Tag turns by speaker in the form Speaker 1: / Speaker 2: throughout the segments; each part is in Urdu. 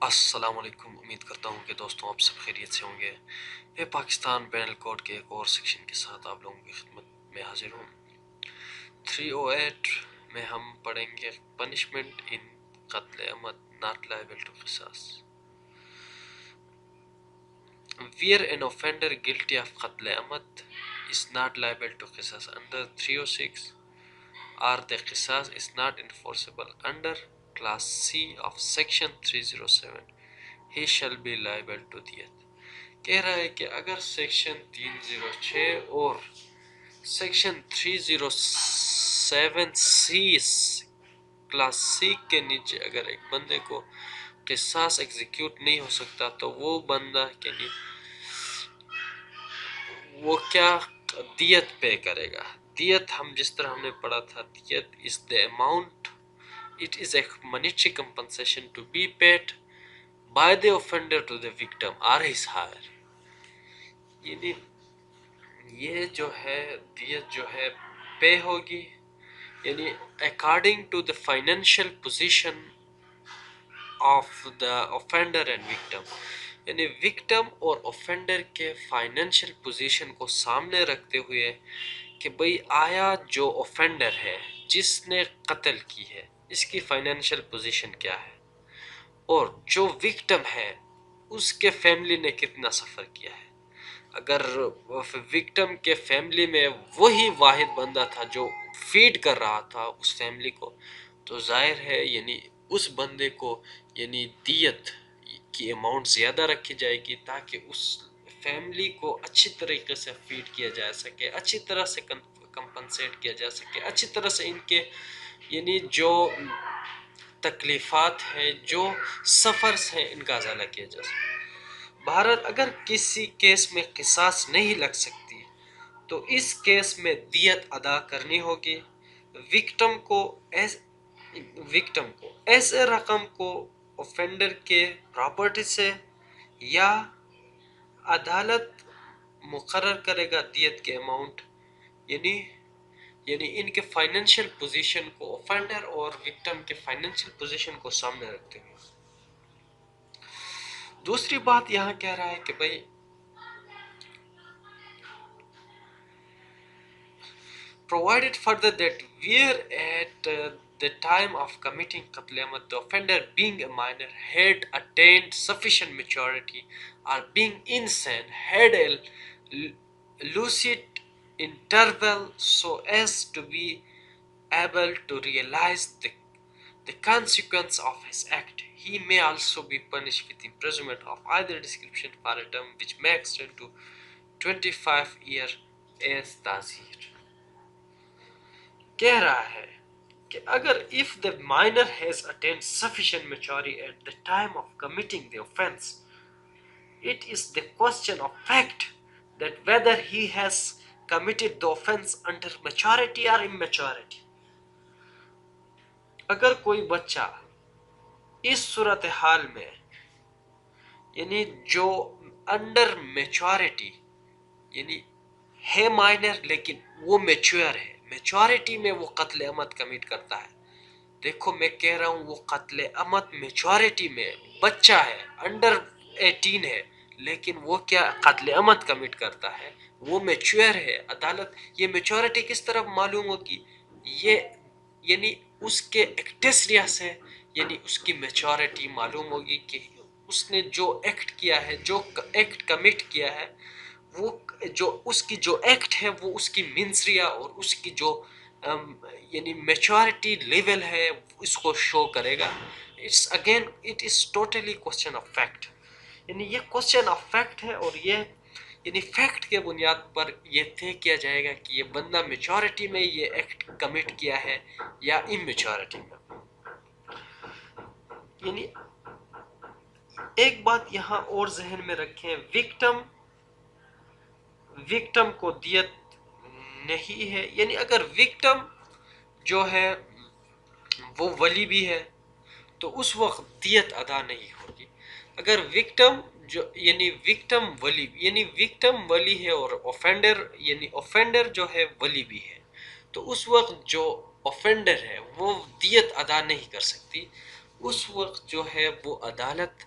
Speaker 1: السلام علیکم، امید کرتا ہوں کہ دوستوں آپ سب خیریت سے ہوں گے۔ میں پاکستان پینل کوڈ کے ایک اور سیکشن کے ساتھ آپ لوگوں کی خدمت میں حاضر ہوں۔ 308 میں ہم پڑھیں گے پنشمنٹ ان قتل عمد ناٹ لائبل ٹو قصاص۔ Where an offender guilty of قتل عمد is not liable to قصاص under 306 or the قصاص is not enforceable under class C of section 307 he shall be liable to دیت۔ کہہ رہا ہے کہ اگر سیکشن 306 اور سیکشن 307 سی کلاس سی کے نیچے اگر ایک بندے کو قصاص ایگزیکیوٹ نہیں ہو سکتا تو وہ بندہ کے لیے وہ کیا دیت پے کرے گا۔ دیت ہم جس طرح ہم نے پڑھا تھا، دیت is the amount, it is a monetary compensation to be paid by the offender to the victim or his hire۔ یعنی یہ جو ہے دیت جو ہے پے ہوگی، یعنی according to the financial position of the offender and victim، یعنی وکٹم اور offender کے فائنینشیل پوزیشن کو سامنے رکھتے ہوئے کہ بھئی آیا جو offender ہے جس نے قتل کی ہے اس کی فائنینشیل پوزیشن کیا ہے، اور جو وکٹم ہے اس کے فیملی نے کتنا سفر کیا ہے۔ اگر وکٹم کے فیملی میں وہی واحد بندہ تھا جو فیڈ کر رہا تھا اس فیملی کو، تو ظاہر ہے یعنی اس بندے کو یعنی دیت کی اماؤنٹ زیادہ رکھی جائے گی تاکہ اس فیملی کو اچھی طریقے سے فیڈ کیا جا سکے، اچھی طرح سے کمپنسیٹ کیا جا سکے، اچھی طرح سے ان کے یعنی جو تکلیفات ہیں، جو سفرز ہیں، ان کا ازالہ کیا جا سکے۔ بہرحال اگر کسی کیس میں قصاص نہیں لگ سکتی تو اس کیس میں دیت ادا کرنی ہوگی وکٹم کو ایسے رقم کو offender کے پراپرٹی سے، یا عدالت مقرر کرے گا دیت کے اماؤنٹ، یعنی ان کے فائنینشیل پوزیشن کو offender اور وکٹم کے فائنینشیل پوزیشن کو سامنے رکھتے ہوئے۔ دوسری بات یہاں کہہ رہا ہے کہ بھئی provided further that where at the time of committing قتل عمد the offender being a minor had attained sufficient maturity or being insane had a lucid interval so as to be able to realize the consequence of his act, he may also be punished with imprisonment of either description for a term which may extend to 25 years as تعزیر۔ کہہ رہا ہے کہ اگر if the minor has attained sufficient maturity at the time of committing the offense, it is the question of fact that whether he has committed the offense under maturity or immaturity۔ اگر کوئی بچہ اس صورتحال میں یعنی جو انڈر میچورٹی یعنی ہے مائنر لیکن وہ میچور ہے، میچورٹی میں وہ قتل عمد کمٹ کرتا ہے، دیکھو میں کہہ رہا ہوں وہ قتل عمد میچورٹی میں بچہ ہے، انڈر 18 ہے، لیکن وہ کیا قتل عمد کمٹ کرتا ہے، وہ میچور ہے۔ عدالت یہ میچورٹی کس طرح معلوم ہوگی؟ یہ یعنی اس کے ایکٹیسریا سے یعنی اس کی میچورٹی معلوم ہوگی کہ اس نے جو ایکٹ کیا ہے، جو ایکٹ کمٹ کیا ہے، وہ جو اس کی جو ایکٹ ہے وہ اس کی منسریا اور اس کی جو یعنی میچورٹی لیول ہے اس کو شو کرے گا۔ It is totally question of fact, یعنی یہ کوسچن آف فیکٹ ہے، اور یہ یعنی فیکٹ کے بنیاد پر یہ طے کیا جائے گا کہ یہ بندہ میچورٹی میں یہ ایکٹ کمٹ کیا ہے یا اممیچورٹی میں۔ یعنی ایک بات یہاں اور ذہن میں رکھیں، وکٹم کو دیت نہیں ہے، یعنی اگر وکٹم جو ہے وہ ولی بھی ہے تو اس وقت دیت ادا نہیں ہوگی۔ اگر وکٹم جو یعنی وکٹم ولی ہے اور offender جو ہے ولی بھی ہے، تو اس وقت جو offender ہے وہ دیت ادا نہیں کر سکتی، اس وقت جو ہے وہ عدالت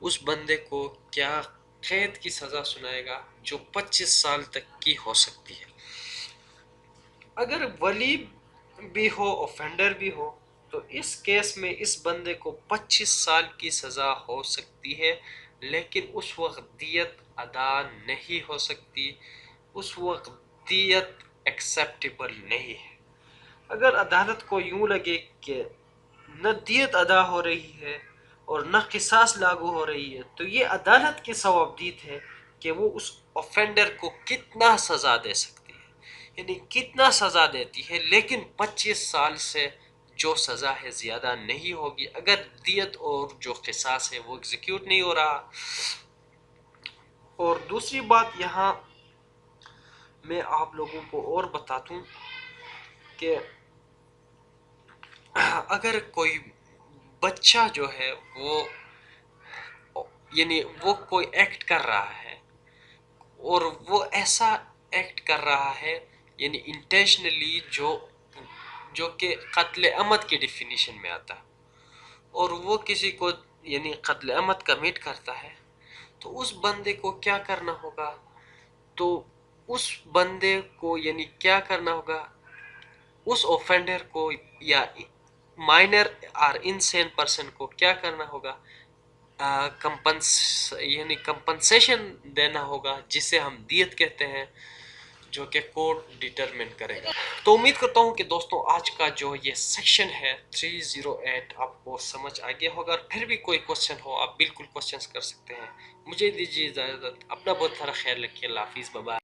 Speaker 1: اس بندے کو کیا قید کی سزا سنائے گا جو 25 سال تک کی ہو سکتی ہے۔ اگر ولی بھی ہو اوفینڈر بھی ہو تو اس کیس میں اس بندے کو 25 سال کی سزا ہو سکتی ہے، لیکن اس وقت دیت ادا نہیں ہو سکتی، اس وقت دیت ایکسیپٹیبل نہیں ہے۔ اگر عدالت کو یوں لگے کہ نہ دیت ادا ہو رہی ہے اور نہ قصاص لاگو ہو رہی ہے، تو یہ عدالت کی ثوابدید ہے کہ وہ اس اوفینڈر کو کتنا سزا دے سکتی ہے، یعنی کتنا سزا دیتی ہے، لیکن 25 سال سے جو سزا ہے زیادہ نہیں ہوگی اگر دیت اور جو قصاص ہے وہ ایگزیکیوٹ نہیں ہو رہا۔ اور دوسری بات یہاں میں آپ لوگوں کو اور بتا دوں کہ اگر کوئی بچہ جو ہے وہ یعنی وہ کوئی ایکٹ کر رہا ہے اور وہ ایسا ایکٹ کر رہا ہے یعنی انٹینشنلی جو کہ قتل عمد کی ڈیفینیشن میں آتا ہے، اور وہ کسی کو یعنی قتل عمد کمٹ کرتا ہے، تو اس بندے کو کیا کرنا ہوگا؟ تو اس بندے کو یعنی کیا کرنا ہوگا؟ اس اوفینڈر کو یا مائنر اور انسین پرسن کو کیا کرنا ہوگا؟ یعنی کمپنسیشن دینا ہوگا، جسے ہم دیت کہتے ہیں، جو کہ کورٹ ڈیٹرمن کرے گا۔ تو امید کرتا ہوں کہ دوستوں آج کا جو یہ سیکشن ہے 308 آپ کو سمجھ آ گیا ہوگا، اور پھر بھی کوئی کوشچن ہو آپ بالکل کوشچنس کر سکتے ہیں۔ مجھے دیجیے اجازت، اپنا بہت سارا خیال رکھیے، اللہ حافظ، بائے بائے۔